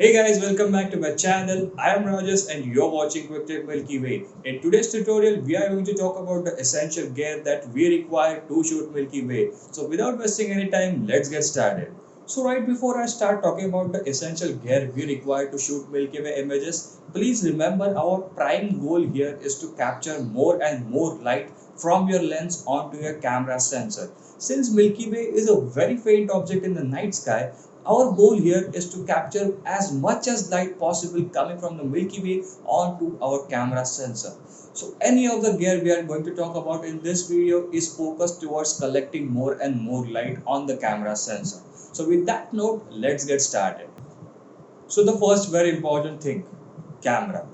Hey guys, welcome back to my channel. I am Rajesh and you're watching Quick Tip Milky Way. In today's tutorial, we are going to talk about the essential gear that we require to shoot Milky Way. So without wasting any time, let's get started. So right before I start talking about the essential gear we require to shoot Milky Way images, please remember our prime goal here is to capture more and more light from your lens onto your camera sensor. Since Milky Way is a very faint object in the night sky, our goal here is to capture as much as light possible coming from the Milky Way onto our camera sensor. So any of the gear we are going to talk about in this video is focused towards collecting more and more light on the camera sensor. So with that note, let's get started. So the first very important thing, camera.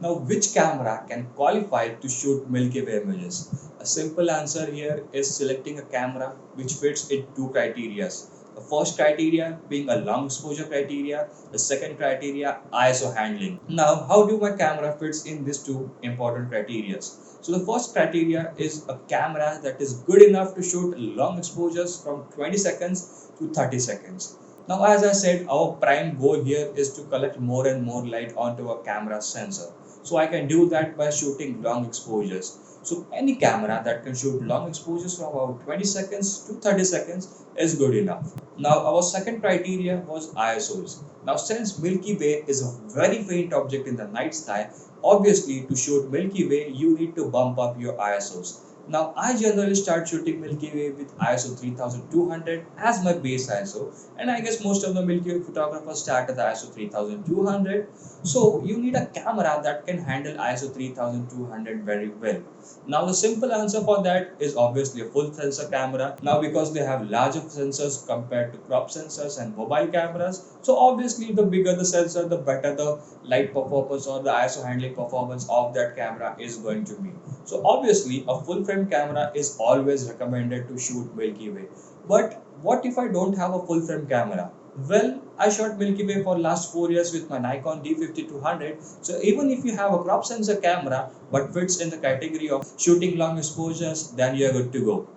Now which camera can qualify to shoot Milky Way images? A simple answer here is selecting a camera which fits in two criteria. The first criteria being a long exposure criteria, the second criteria ISO handling. Now how do my camera fits in these two important criteria? So the first criteria is a camera that is good enough to shoot long exposures from 20 seconds to 30 seconds. Now, as I said, our prime goal here is to collect more and more light onto a camera sensor. So I can do that by shooting long exposures. So any camera that can shoot long exposures from about 20 seconds to 30 seconds is good enough. Now our second criteria was ISOs. Now since Milky Way is a very faint object in the night sky, obviously to shoot Milky Way you need to bump up your ISOs. Now I generally start shooting Milky Way with ISO 3200 as my base ISO, and I guess most of the Milky Way photographers start at the ISO 3200. So you need a camera that can handle ISO 3200 very well. Now the simple answer for that is obviously a full sensor camera. Now because they have larger sensors compared to crop sensors and mobile cameras, so obviously the bigger the sensor, the better the light performance or the ISO handling performance of that camera is going to be. So obviously a full frame camera is always recommended to shoot Milky Way. But what if I don't have a full frame camera? Well, I shot Milky Way for last 4 years with my Nikon D5200. So even if you have a crop sensor camera but fits in the category of shooting long exposures, then you're good to go.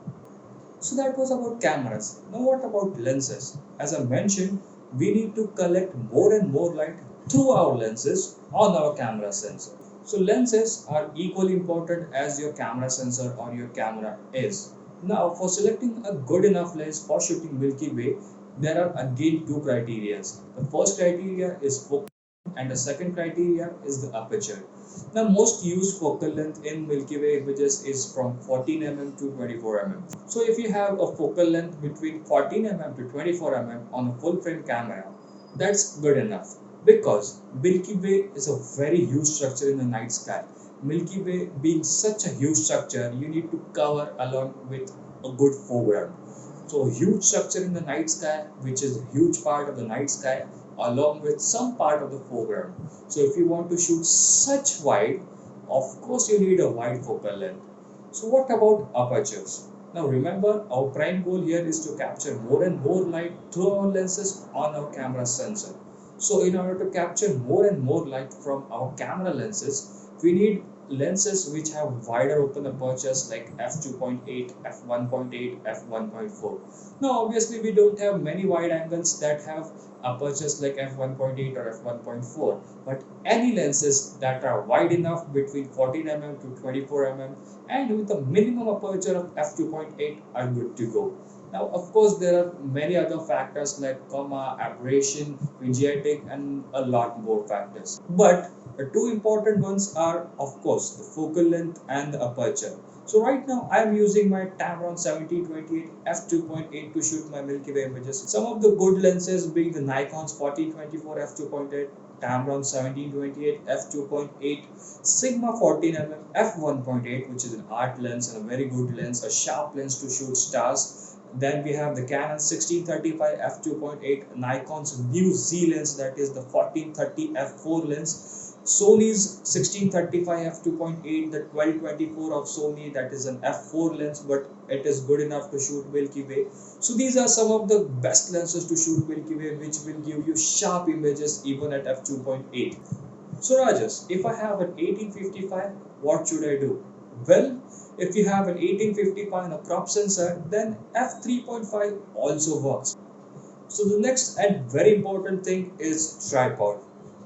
So that was about cameras. Now what about lenses? As I mentioned, we need to collect more and more light through our lenses on our camera sensor. So lenses are equally important as your camera sensor or your camera is. Now for selecting a good enough lens for shooting Milky Way, there are again two criteria. The first criteria is focus and the second criteria is the aperture. Now most used focal length in Milky Way images is from 14 mm to 24 mm. So if you have a focal length between 14 mm to 24 mm on a full frame camera, that's good enough because Milky Way is a very huge structure in the night sky. Milky Way being such a huge structure, you need to cover along with a good foreground. So a huge structure in the night sky, which is a huge part of the night sky, along with some part of the foreground. So if you want to shoot such wide, of course you need a wide focal length. So what about apertures? Now remember, our prime goal here is to capture more and more light through our lenses on our camera sensor. So in order to capture more and more light from our camera lenses, we need lenses which have wider open apertures like f2.8, f1.8, f1.4. Now obviously we don't have many wide angles that have apertures like f1.8 or f1.4, but any lenses that are wide enough between 14 mm to 24 mm and with a minimum aperture of f2.8 are good to go. Now, of course, there are many other factors like comma, aberration, vignetting, and a lot more factors. But the two important ones are, of course, the focal length and the aperture. So right now, I am using my Tamron 1728 f2.8 to shoot my Milky Way images. Some of the good lenses being the Nikon's 4024 f2.8, Tamron 1728 f2.8, Sigma 14mm f1.8, which is an art lens and a very good lens, a sharp lens to shoot stars. Then we have the Canon 1635 f2.8, Nikon's new Z lens, that is the 1430 f4 lens, Sony's 1635 f2.8, the 1224 of Sony, that is an f4 lens, but it is good enough to shoot Milky Way. So these are some of the best lenses to shoot Milky Way, which will give you sharp images even at f2.8. So Rajas, if I have an 1855, what should I do? Well, if you have an 1855 and a crop sensor, then f3.5 also works. So the next and very important thing is tripod.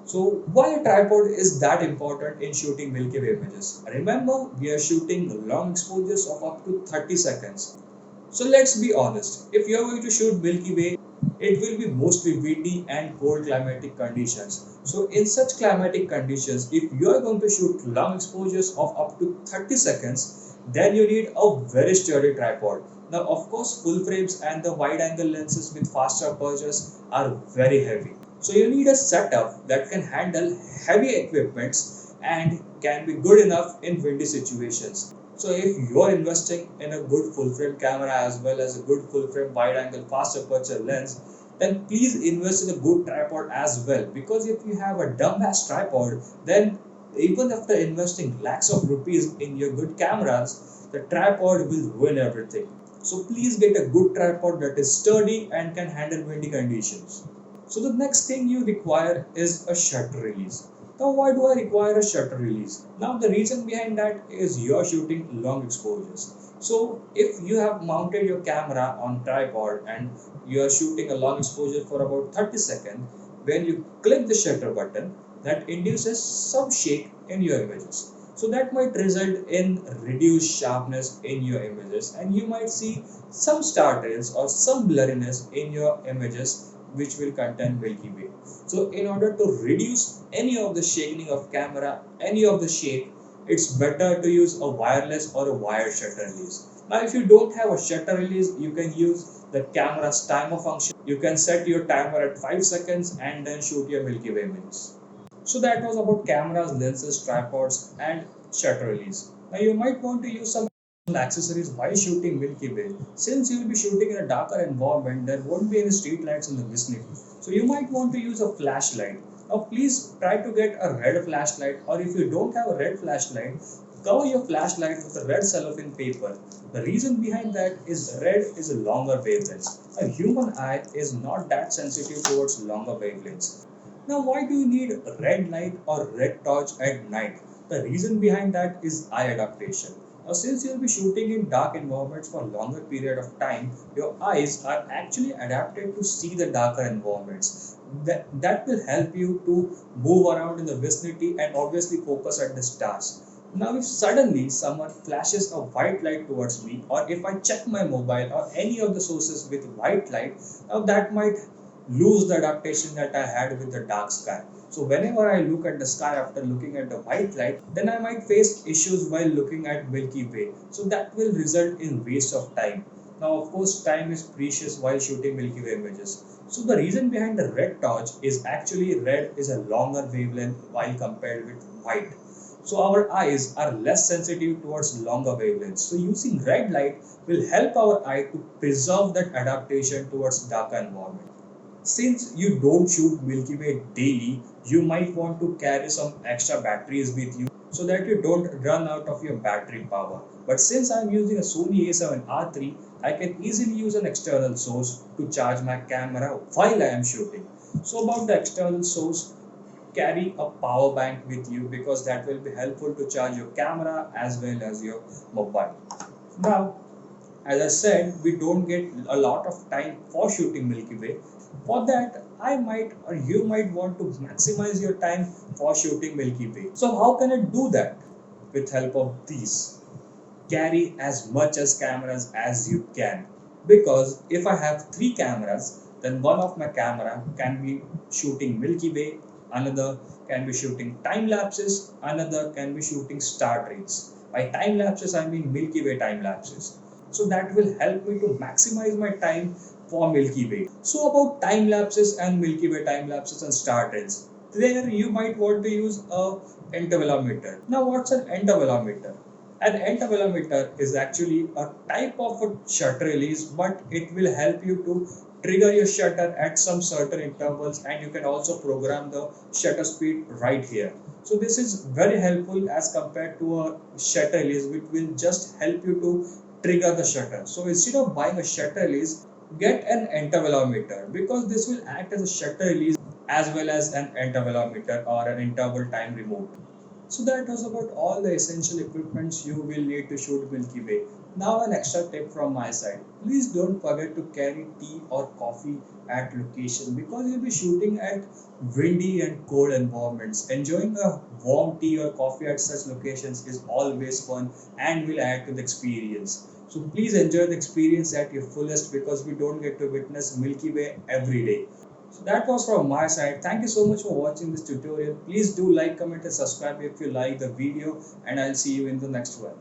So why a tripod is that important in shooting Milky Way images? Remember, we are shooting long exposures of up to 30 seconds. So let's be honest, if you are going to shoot Milky Way, it will be mostly windy and cold climatic conditions. So in such climatic conditions, if you are going to shoot long exposures of up to 30 seconds, then you need a very sturdy tripod. Now of course, full frames and the wide angle lenses with faster apertures are very heavy. So you need a setup that can handle heavy equipments and can be good enough in windy situations. So if you are investing in a good full frame camera as well as a good full frame wide angle fast aperture lens, then please invest in a good tripod as well, because if you have a dumbass tripod, then even after investing lakhs of rupees in your good cameras, the tripod will ruin everything. So please get a good tripod that is sturdy and can handle windy conditions. So the next thing you require is a shutter release. Now why do I require a shutter release? Now the reason behind that is you are shooting long exposures. So if you have mounted your camera on tripod and you are shooting a long exposure for about 30 seconds, when you click the shutter button, that induces some shake in your images. So that might result in reduced sharpness in your images, and you might see some star trails or some blurriness in your images which will contain Milky Way. So in order to reduce any of the shaking of camera, any of the shake, it's better to use a wireless or a wired shutter release. Now if you don't have a shutter release, you can use the camera's timer function. You can set your timer at 5 seconds and then shoot your Milky Way images. So that was about cameras, lenses, tripods and shutter release. Now you might want to use some accessories while shooting Milky Way. Since you will be shooting in a darker environment, there won't be any street lights in the vicinity. So you might want to use a flashlight. Now please try to get a red flashlight, or if you don't have a red flashlight, cover your flashlight with a red cellophane paper. The reason behind that is red is a longer wavelength. A human eye is not that sensitive towards longer wavelengths. Now, why do you need red light or red torch at night? The reason behind that is eye adaptation. Now, since you'll be shooting in dark environments for a longer period of time, your eyes are actually adapted to see the darker environments. That will help you to move around in the vicinity and obviously focus at the stars. Now, if suddenly someone flashes a white light towards me, or if I check my mobile or any of the sources with white light, now that might lose the adaptation that I had with the dark sky. So whenever I look at the sky after looking at the white light, then I might face issues while looking at Milky Way. So that will result in waste of time. Now of course time is precious while shooting Milky Way images. So the reason behind the red torch is actually red is a longer wavelength while compared with white. So our eyes are less sensitive towards longer wavelengths. So using red light will help our eye to preserve that adaptation towards darker environment. Since you don't shoot Milky Way daily, you might want to carry some extra batteries with you so that you don't run out of your battery power. But since I'm using a Sony a7R III, I can easily use an external source to charge my camera while I am shooting. So about the external source, carry a power bank with you because that will be helpful to charge your camera as well as your mobile. Now, as I said, we don't get a lot of time for shooting Milky Way. For that, I might or you might want to maximize your time for shooting Milky Way. So how can I do that? With help of these. Carry as much as cameras as you can. Because if I have 3 cameras, then one of my camera can be shooting Milky Way, another can be shooting time lapses, another can be shooting star trails. By time lapses, I mean Milky Way time lapses. So that will help me to maximize my time for Milky Way. So about time lapses and Milky Way time lapses and star trails. There you might want to use a intervalometer. Now what's an intervalometer? An intervalometer is actually a type of a shutter release, but it will help you to trigger your shutter at some certain intervals, and you can also program the shutter speed right here. So this is very helpful as compared to a shutter release which will just help you to trigger the shutter. So instead of buying a shutter release, get an intervalometer because this will act as a shutter release as well as an intervalometer or an interval time remote. So that was about all the essential equipments you will need to shoot Milky Way. Now an extra tip from my side. Please don't forget to carry tea or coffee at location because you'll be shooting at windy and cold environments. Enjoying a warm tea or coffee at such locations is always fun and will add to the experience. So please enjoy the experience at your fullest because we don't get to witness Milky Way every day. So that was from my side. Thank you so much for watching this tutorial. Please do like, comment and subscribe if you like the video, and I'll see you in the next one.